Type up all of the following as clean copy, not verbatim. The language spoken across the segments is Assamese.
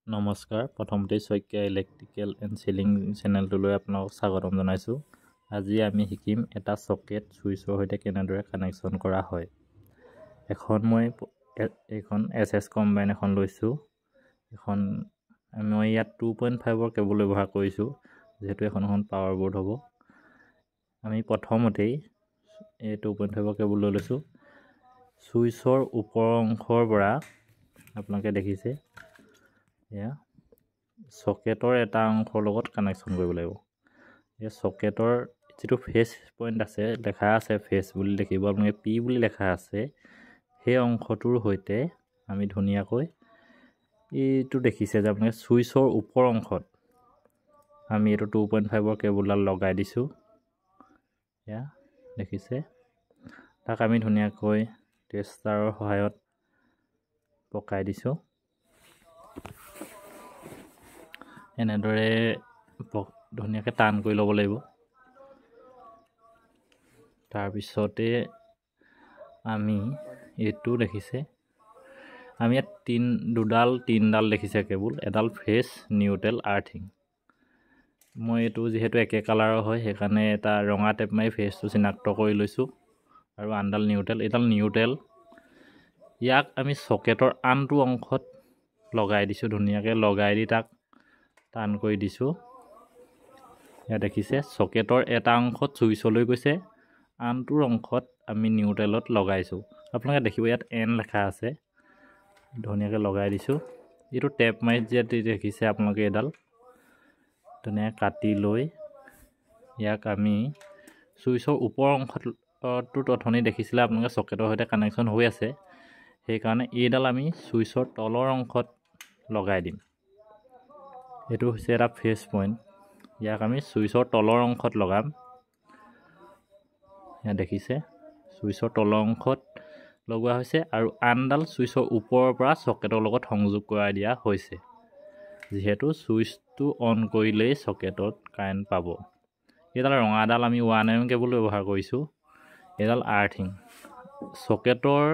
নমস্কাৰ প্ৰথমতে শইকীয়া ইলেক্ট্ৰিকেল এণ্ড চিলিং চেনেলটোলৈ আপোনাক স্বাগতম জনাইছোঁ। আজি আমি শিকিম এটা সকেট সুইচৰ সৈতে কেনেদৰে কানেকশ্যন কৰা হয়। মই এইখন SS কম্বাইন এখন লৈছোঁ। মই ইয়াত 2.5ৰ কেবল ব্যৱহাৰ কৰিছোঁ, যিহেতু এখন পাৱাৰ বোৰ্ড হ'ব। আমি প্ৰথমতেই এই 2.5ৰ কেবল লৈ লৈছোঁ। সুইচৰ ওপৰৰ অংশৰ পৰা আপোনালোকে দেখিছে এয়া সকেটৰ এটা অংশৰ লগত কানেকশ্যন কৰিব লাগিব। এই সকেটৰ যিটো ফেচ পইণ্ট আছে, লেখা আছে ফেচ বুলি দেখিব, আপোনালোকে P বুলি লেখা আছে, সেই অংশটোৰ সৈতে আমি ধুনীয়াকৈ এইটো দেখিছে যে আপোনালোকে সুইচৰ ওপৰ অংশত আমি এইটো 2.5ৰ কেবলডাল লগাই দিছোঁ। এয়া দেখিছে, তাক আমি ধুনীয়াকৈ টেষ্টাৰৰ সহায়ত পকাই দিছোঁ। এনেদৰে ধুনীয়াকৈ টান কৰি ল'ব লাগিব। তাৰপিছতে আমি এইটো দেখিছে, আমি ইয়াত তিনডাল দেখিছে কেবল, এডাল ফেচ, নিউট্ৰেল, আৰ্থিং। মই এইটো যিহেতু একে কালাৰৰ হয়, সেইকাৰণে এটা ৰঙা টেপ মাৰি ফেচটো চিনাক্ত কৰি লৈছোঁ আৰু আনডাল নিউট্ৰেল। এইডাল নিউট্ৰেল, ইয়াক আমি সকেটৰ আনটো অংশত লগাই দিছোঁ। ধুনীয়াকৈ লগাই দি তাক টান কৰি দিছোঁ। ইয়াত দেখিছে সকেটৰ এটা অংশত সুইচলৈ গৈছে, আনটোৰ অংশত আমি নিউট্ৰেলত লগাইছোঁ। আপোনালোকে দেখিব ইয়াত N লেখা আছে, ধুনীয়াকৈ লগাই দিছোঁ। এইটো টেপ মাৰি যিহেতু দেখিছে আপোনালোকে এডাল ধুনীয়াকৈ কাটি লৈ ইয়াক আমি সুইচৰ ওপৰ অংশটোত অথনি দেখিছিলে আপোনালোকে সকেটৰ সৈতে কানেকশ্যন হৈ আছে, সেইকাৰণে এইডাল আমি সুইচৰ তলৰ অংশত লগাই দিম। এইটো হৈছে এটা ফেচ পইণ্ট, ইয়াক আমি সুইচৰ তলৰ অংশত লগাম। ইয়াত দেখিছে সুইচৰ তলৰ অংশত লগোৱা হৈছে আৰু আনডাল সুইচৰ ওপৰৰ পৰা সকেটৰ লগত সংযোগ কৰাই দিয়া হৈছে, যিহেতু সুইচটো অন কৰিলেই সকেটত কাৰেণ্ট পাব। এইডাল ৰঙাডাল আমি 1mm কেবল ব্যৱহাৰ কৰিছোঁ। এইডাল আৰ্থিং, সকেটৰ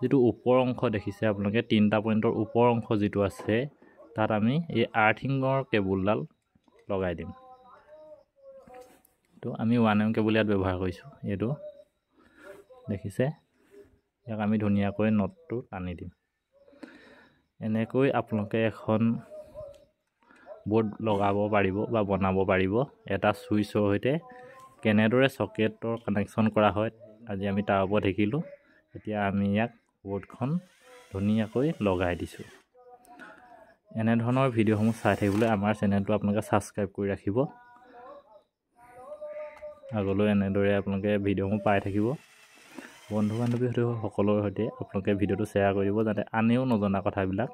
যিটো ওপৰ অংশ দেখিছে আপোনালোকে, 3টা পইণ্টৰ ওপৰ অংশ যিটো আছে, তাত আমি এই আৰ্থিঙৰ কেবলডাল লগাই দিম। তো আমি 1mm কেবল ইয়াত ব্যৱহাৰ কৰিছোঁ। এইটো দেখিছে, ইয়াক আমি ধুনীয়াকৈ নটটো টানি দিম। এনেকৈ আপোনালোকে এখন বোৰ্ড লগাব পাৰিব বা বনাব পাৰিব। এটা সুইচৰ সৈতে কেনেদৰে সকেটৰ কানেকশ্যন কৰা হয়, আজি আমি তাৰ ওপৰত শিকিলোঁ। এতিয়া আমি ইয়াক বোৰ্ডখন ধুনীয়াকৈ লগাই দিছোঁ। এনেধৰণৰ ভিডিঅ'সমূহ চাই থাকিবলৈ আমাৰ চেনেলটো আপোনালোকে ছাবস্ক্ৰাইব কৰি ৰাখিব। আগলৈ এনেদৰে আপোনালোকে ভিডিঅ'সমূহ পাই থাকিব। বন্ধু বান্ধৱী সকলৰ সৈতে আপোনালোকে ভিডিঅ'টো শ্বেয়াৰ কৰিব, যাতে আনেও নজনা কথাবিলাক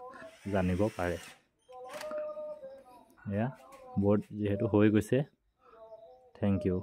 জানিব পাৰে। এয়া বোৰ্ড যিহেতু হৈ গৈছে, থেংক ইউ।